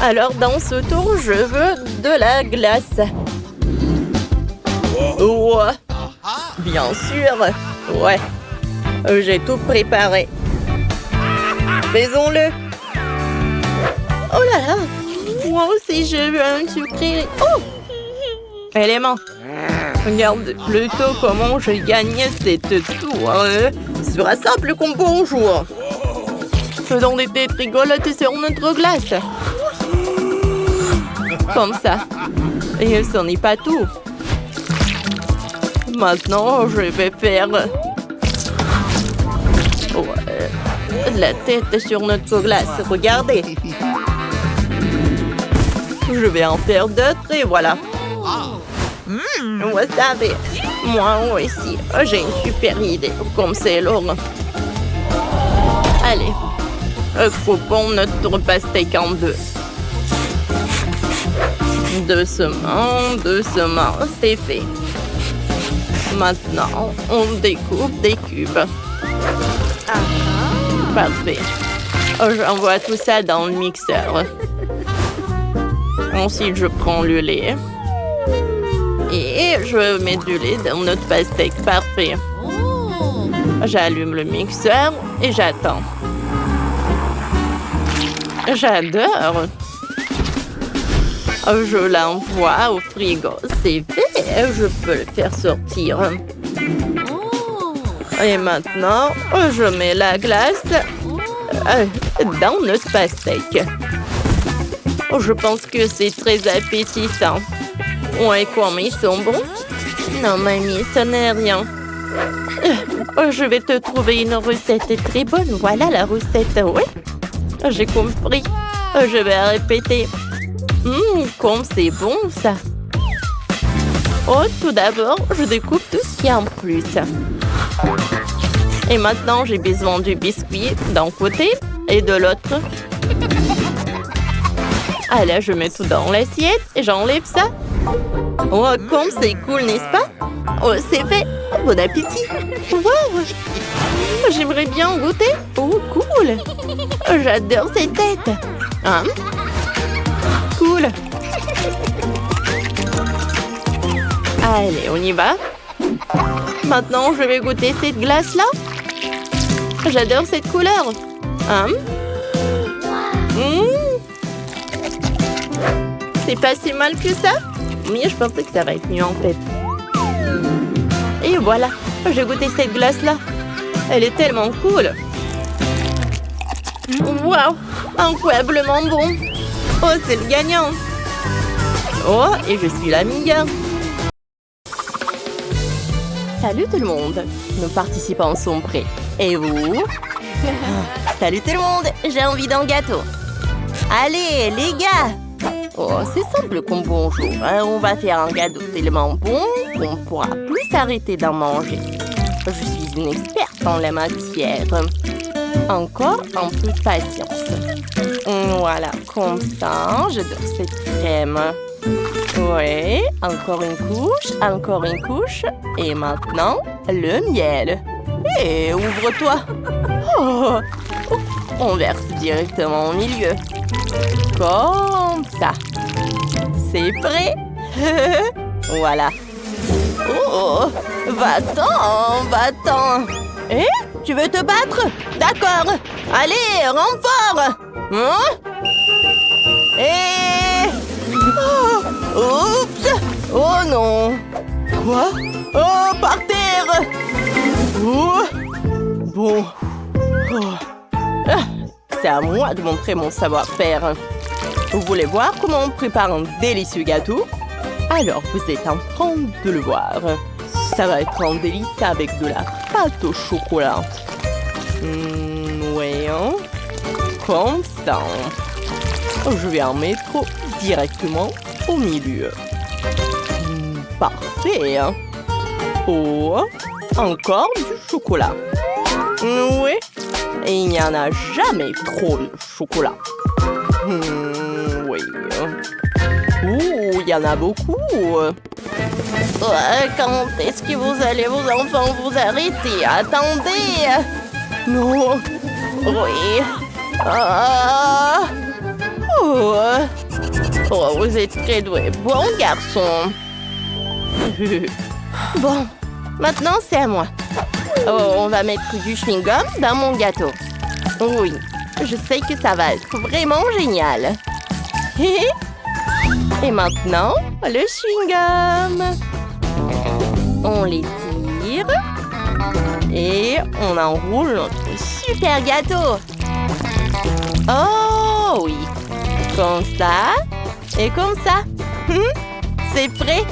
Alors, dans ce tour, je veux de la glace. Oh, bien sûr. Ouais, j'ai tout préparé. Faisons-le. Oh là là. Moi aussi, je veux un sucré. Oh! Élément. Regarde plutôt comment j'ai gagné cette tour. C'est un simple comme bonjour. Faisons des têtes rigolotes sur notre glace. Comme ça. Et ce n'est pas tout. Maintenant, je vais faire... la tête sur notre glace. Regardez. Je vais en faire d'autres et voilà. Vous savez, moi aussi, j'ai une super idée, comme c'est Laurent. Allez, coupons notre pastèque en deux. Doucement, c'est fait. Maintenant, on découpe des cubes. Parfait. J'envoie tout ça dans le mixeur. Ensuite, je prends le lait. Et je mets du lait dans notre pastèque. Parfait. J'allume le mixeur et j'attends. J'adore. Je l'envoie au frigo. C'est fait. Je peux le faire sortir. Et maintenant, je mets la glace dans notre pastèque. Je pense que c'est très appétissant. Ouais, comme ils sont bons. Non, mamie, ça n'est rien. Je vais te trouver une recette très bonne. Voilà la recette, oui. J'ai compris. Je vais répéter. Comme c'est bon, ça. Oh, tout d'abord, je découpe tout ce qu'il y a en plus. Et maintenant, j'ai besoin du biscuit d'un côté et de l'autre. Allez, je mets tout dans l'assiette et j'enlève ça. Oh, comme c'est cool, n'est-ce pas? Oh, c'est fait. Bon appétit. Wow. J'aimerais bien goûter. Oh, cool. J'adore ces têtes. Cool. Allez, on y va. Maintenant, je vais goûter cette glace-là. J'adore cette couleur. C'est pas si mal que ça. Mais je pensais que ça va être mieux en fait. Et voilà, j'ai goûté cette glace-là. Elle est tellement cool. Waouh, incroyablement bon. Oh, c'est le gagnant. Oh, et je suis la meilleure. Salut tout le monde. Nos participants sont prêts. Et vous? Salut tout le monde, j'ai envie d'un gâteau. Allez, les gars. Oh, c'est simple comme bonjour. On va faire un gâteau tellement bon qu'on ne pourra plus s'arrêter d'en manger. Je suis une experte en la matière. Encore un peu de patience. Voilà, comme ça, j'adore cette crème. Oui, encore une couche. Et maintenant, le miel. Hé, ouvre-toi. Oh, on verse directement au milieu. Comme ça. C'est prêt. Voilà. Oh, va-t'en. Eh, tu veux te battre? D'accord. Allez, renfort. Oups. Oh non. Quoi? Oh, par terre. Oh. Bon. Oh. C'est à moi de montrer mon savoir-faire. Vous voulez voir comment on prépare un délicieux gâteau? Alors, vous êtes en train de le voir. Ça va être un délice avec de la pâte au chocolat. Voyons. Comme ça. Je vais en mettre directement au milieu. Parfait. Oh, encore du chocolat. Oui. Et il n'y en a jamais trop de chocolat. Oui. Ouh, il y en a beaucoup. Quand est-ce que vous allez, vos enfants, vous arrêter? Attendez. Non. Oui. Oh, vous êtes très doué. Bon garçon. Bon, maintenant c'est à moi. Oh, on va mettre du chewing-gum dans mon gâteau. Oui, je sais que ça va être vraiment génial. Et maintenant, le chewing-gum. On l'étire. Et on enroule notre super gâteau. Oh oui. Comme ça. Et comme ça. C'est prêt.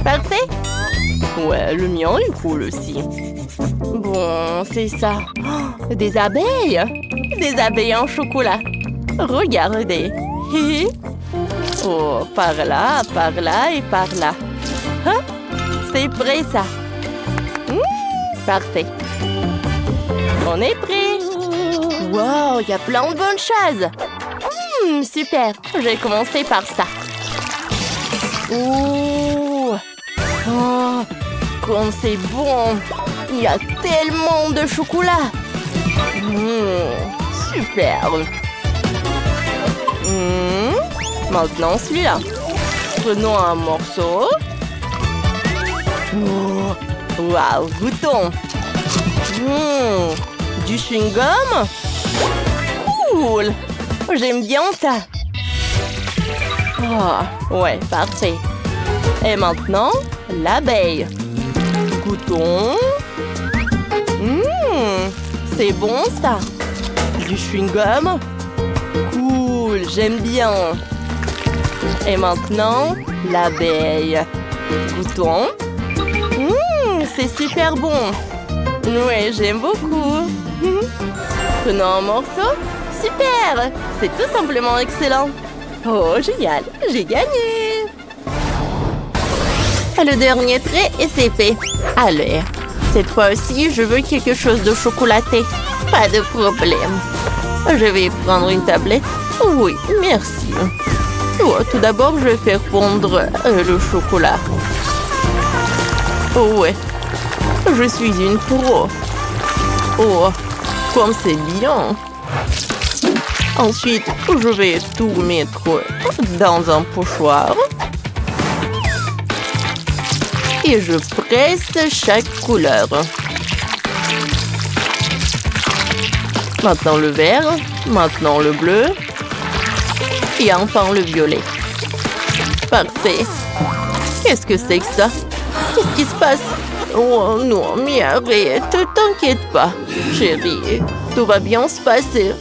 Parfait. Ouais, le mien est cool aussi. Bon, c'est ça. Oh, des abeilles. Des abeilles en chocolat. Regardez. Oh, par là et par là. Hein? C'est prêt, ça. Parfait. On est prêt. Wow, il y a plein de bonnes choses. Super. Je vais commencer par ça. Oh, comme c'est bon. Il y a tellement de chocolat. Super. Maintenant, celui-là. Prenons un morceau. Waouh, goûtons. Du chewing-gum. Cool. J'aime bien ça. Oh, ouais, parfait. Et maintenant, l'abeille. Goûtons. C'est bon ça. Du chewing-gum. Cool, j'aime bien. Et maintenant, l'abeille. Goûtons. C'est super bon. Oui, j'aime beaucoup. Prenons un morceau. Super. C'est tout simplement excellent. Oh, génial. J'ai gagné. Le dernier trait et c'est fait. Allez, cette fois aussi, je veux quelque chose de chocolaté. Pas de problème. Je vais prendre une tablette. Oui, merci. Oh, tout d'abord, je vais faire fondre le chocolat. Oh ouais, je suis une pro. Oh, comme c'est bien. Ensuite, je vais tout mettre dans un pochoir. Et je presse chaque couleur. Maintenant le vert, maintenant le bleu. Et enfin le violet. Parfait. Qu'est-ce que c'est que ça? Qu'est-ce qui se passe? Oh non, mais arrête, t'inquiète pas, chérie. Tout va bien se passer.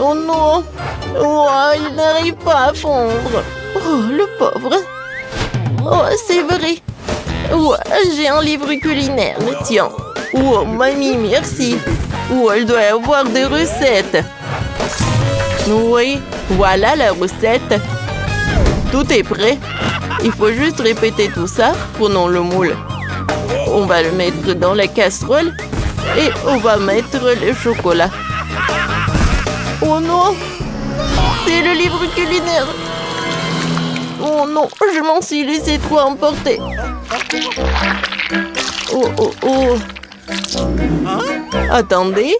Oh non! Oh, il n'arrive pas à fondre. Oh, le pauvre. Oh, c'est vrai. Oh, j'ai un livre culinaire, tiens. Oh, mamie, merci. Oh, elle doit avoir des recettes. Oui, voilà la recette. Tout est prêt. Il faut juste répéter tout ça. Prenons le moule. On va le mettre dans la casserole et on va mettre le chocolat. Oh non! C'est le livre culinaire! Oh non, je m'en suis laissé trop emporter. Oh, oh, oh. Attendez.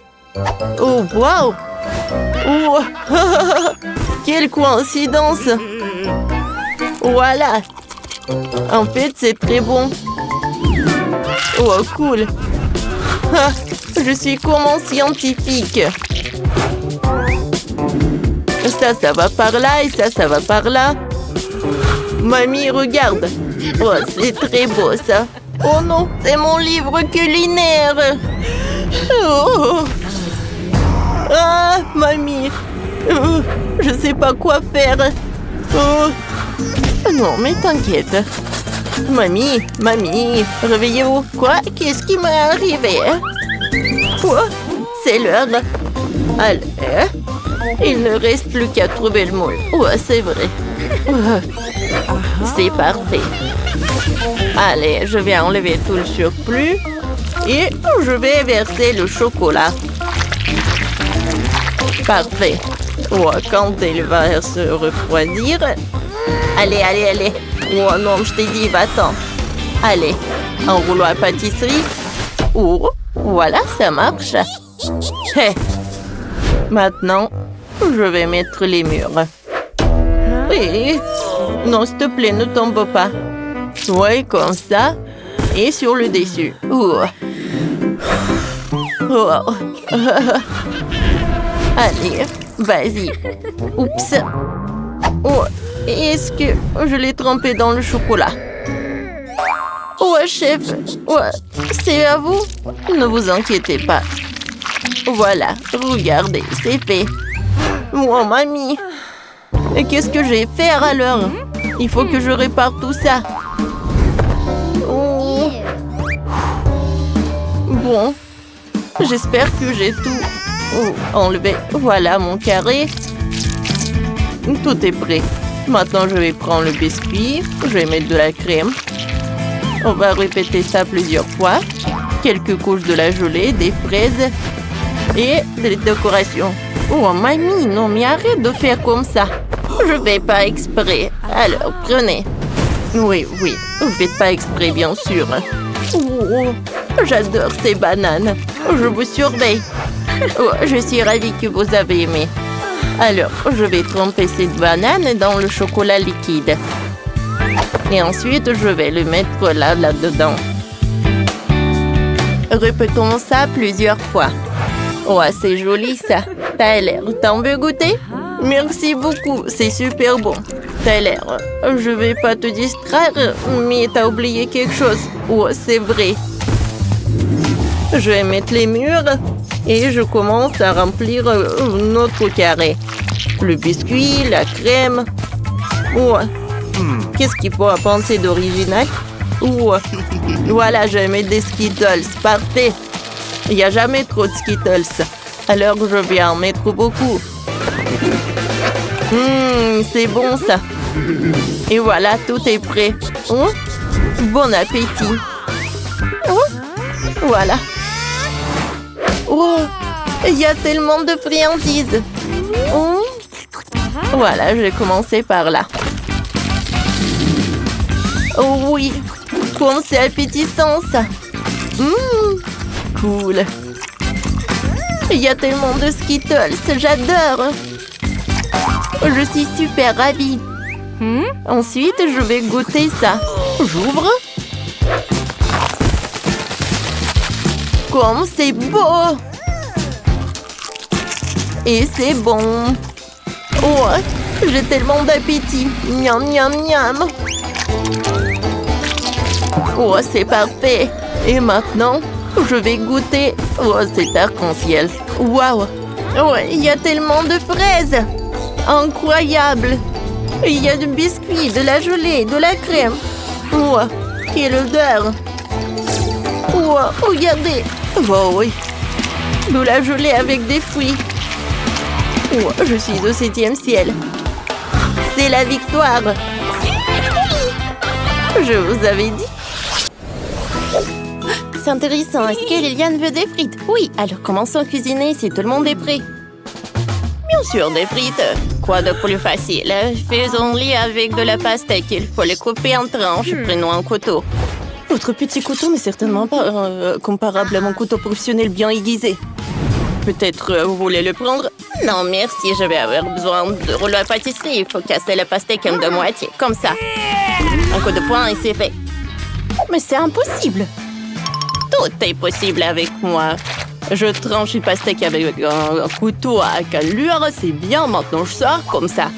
Oh, waouh! Oh, quelle coïncidence! Voilà! En fait, c'est très bon. Oh, cool! Je suis comme un scientifique. Ça va par là et ça va par là. Mamie, regarde. Oh, c'est très beau, ça. Oh non, c'est mon livre culinaire. Oh. Ah, mamie. Oh, je sais pas quoi faire. Oh. Non, mais t'inquiète. Mamie, réveillez-vous. Quoi? Qu'est-ce qui m'est arrivé? Quoi? C'est l'heure. Allez. Il ne reste plus qu'à trouver le moule. Ouais, c'est vrai. C'est parfait. Allez, je vais enlever tout le surplus et je vais verser le chocolat. Parfait. Oh, quand il va se refroidir... Allez. Oh non, je t'ai dit, va-t'en. Allez, un rouleau à pâtisserie. Oh, voilà, ça marche. Hey. Maintenant, je vais mettre les murs. Oui. Non, s'il te plaît, ne tombe pas. Ouais, comme ça. Et sur le dessus. Oh. Oh. Allez, vas-y. Oups. Oh, est-ce que je l'ai trempé dans le chocolat? Ouais, chef. Ouais, c'est à vous. Ne vous inquiétez pas. Voilà, regardez, c'est fait. Oh, mamie. Et qu'est-ce que je vais faire alors? Il faut que je répare tout ça. Oh. Bon, j'espère que j'ai tout enlevé. Voilà mon carré. Tout est prêt. Maintenant, je vais prendre le biscuit. Je vais mettre de la crème. On va répéter ça plusieurs fois. Quelques couches de la gelée, des fraises et des décorations. Oh, mamie, non, mais arrête de faire comme ça. Je vais pas exprès. Alors, prenez. Oui, vous faites pas exprès, bien sûr. Oh, j'adore ces bananes. Je vous surveille. Oh, je suis ravie que vous avez aimé. Alors, je vais tremper cette banane dans le chocolat liquide. Et ensuite, je vais le mettre là-dedans. Répétons ça plusieurs fois. Oh, c'est joli ça. T'as l'air. T'en veux goûter? Merci beaucoup, c'est super bon. T'as l'air. Je vais pas te distraire, mais t'as oublié quelque chose. Oh, c'est vrai. Je vais mettre les murs et je commence à remplir notre carré. Le biscuit, la crème. Oh, qu'est-ce qu'il faut penser d'original? Oh, voilà, je vais mettre des Skittles. Parfait. Il n'y a jamais trop de Skittles. Alors, je vais en mettre beaucoup. C'est bon ça. Et voilà, tout est prêt. Oh, bon appétit. Oh, voilà. Oh, il y a tellement de friandises. Oh. Voilà, je vais commencer par là. Oh oui, comme c'est appétissant ça. Cool. Il y a tellement de Skittles, j'adore. Je suis super ravie. Ensuite, je vais goûter ça. J'ouvre. Comme c'est beau. Et c'est bon. Oh, j'ai tellement d'appétit. Miam, miam, miam. Oh, c'est parfait. Et maintenant, je vais goûter. Oh, c'est arc-en-ciel. Waouh. Oh, il y a tellement de fraises. Incroyable. Il y a du biscuit, de la gelée, de la crème. Oh, quelle odeur. Oh, regardez. Oh oui. De la gelée avec des fruits. Oh, je suis au 7e ciel. C'est la victoire. Je vous avais dit. C'est intéressant. Est-ce que Liliane veut des frites? Oui, alors commençons à cuisiner si tout le monde est prêt. Bien sûr, des frites. Quoi de plus facile? Faisons-les avec de la pastèque. Il faut les couper en tranches. Prenons un couteau. Votre petit couteau n'est certainement pas comparable à mon couteau professionnel bien aiguisé. Peut-être vous voulez le prendre? Non, merci. Je vais avoir besoin de rouleau à pâtisserie. Il faut casser la pastèque en deux moitiés. Comme ça. Un coup de poing et c'est fait. Mais c'est impossible. Tout est possible avec moi. Je tranche une pastèque avec un couteau à cannelure. C'est bien, maintenant je sors comme ça.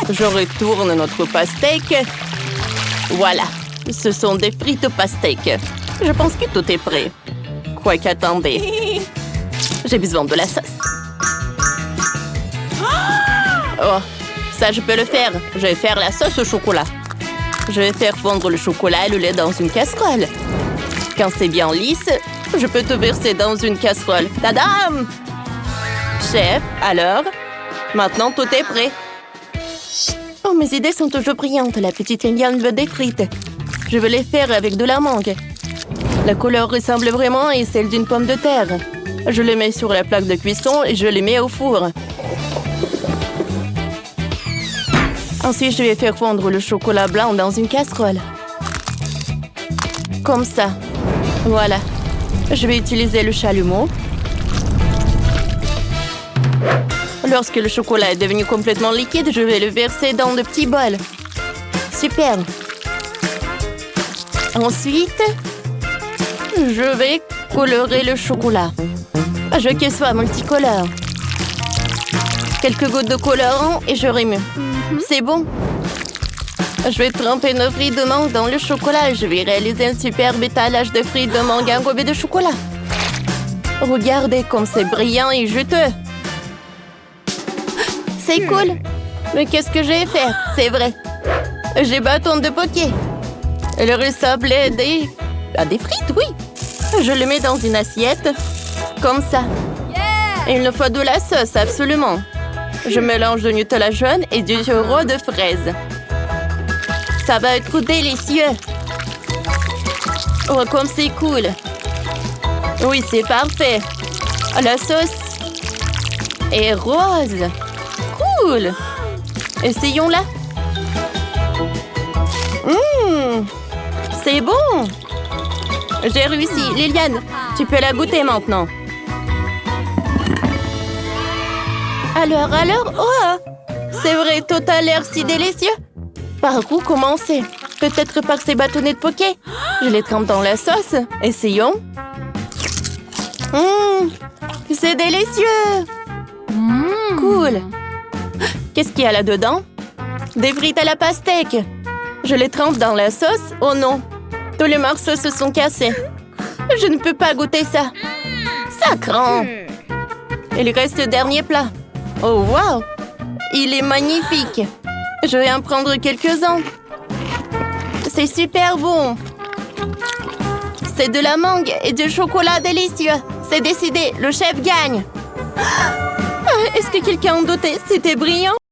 Je retourne notre pastèque. Voilà, ce sont des frites pastèques. Je pense que tout est prêt. Quoique, attendez. J'ai besoin de la sauce. Oh, ça je peux le faire. Je vais faire la sauce au chocolat. Je vais faire fondre le chocolat et le lait dans une casserole. Quand c'est bien lisse, je peux te verser dans une casserole. Tadam! Chef, alors? Maintenant, tout est prêt. Oh, mes idées sont toujours brillantes. La petite Liliane veut des frites. Je veux les faire avec de la mangue. La couleur ressemble vraiment à celle d'une pomme de terre. Je les mets sur la plaque de cuisson et je les mets au four. Ensuite, je vais faire fondre le chocolat blanc dans une casserole. Comme ça. Voilà. Je vais utiliser le chalumeau. Lorsque le chocolat est devenu complètement liquide, je vais le verser dans de petits bols. Super. Ensuite, je vais colorer le chocolat. Je veux qu'il soit multicolore. Quelques gouttes de colorant et je remue. C'est bon. Je vais tremper nos fruits de mangue dans le chocolat. Je vais réaliser un superbe étalage de fruits de mangue enrobés de chocolat. Regardez comme c'est brillant et juteux. C'est cool. Mais qu'est-ce que j'ai fait? C'est vrai. J'ai bâton de poké. Il ressemblait à des frites, oui. Je le mets dans une assiette. Comme ça. Il nous faut de la sauce, absolument. Je mélange de Nutella jaune et du sirop de fraise. Ça va être délicieux. Oh, comme c'est cool. Oui, c'est parfait. La sauce est rose. Cool. Essayons-la. C'est bon. J'ai réussi. Liliane, tu peux la goûter maintenant. Alors, oh! C'est vrai, tout a l'air si délicieux. Par où commencer? Peut-être par ces bâtonnets de poké. Je les trempe dans la sauce. Essayons. C'est délicieux. Cool. Qu'est-ce qu'il y a là-dedans? Des frites à la pastèque. Je les trempe dans la sauce. Oh non, tous les morceaux se sont cassés. Je ne peux pas goûter ça. Sacrant. Il reste le dernier plat. Oh, wow! Il est magnifique. Je vais en prendre quelques-uns. C'est super bon. C'est de la mangue et du chocolat délicieux. C'est décidé, le chef gagne. Est-ce que quelqu'un en doutait? C'était brillant.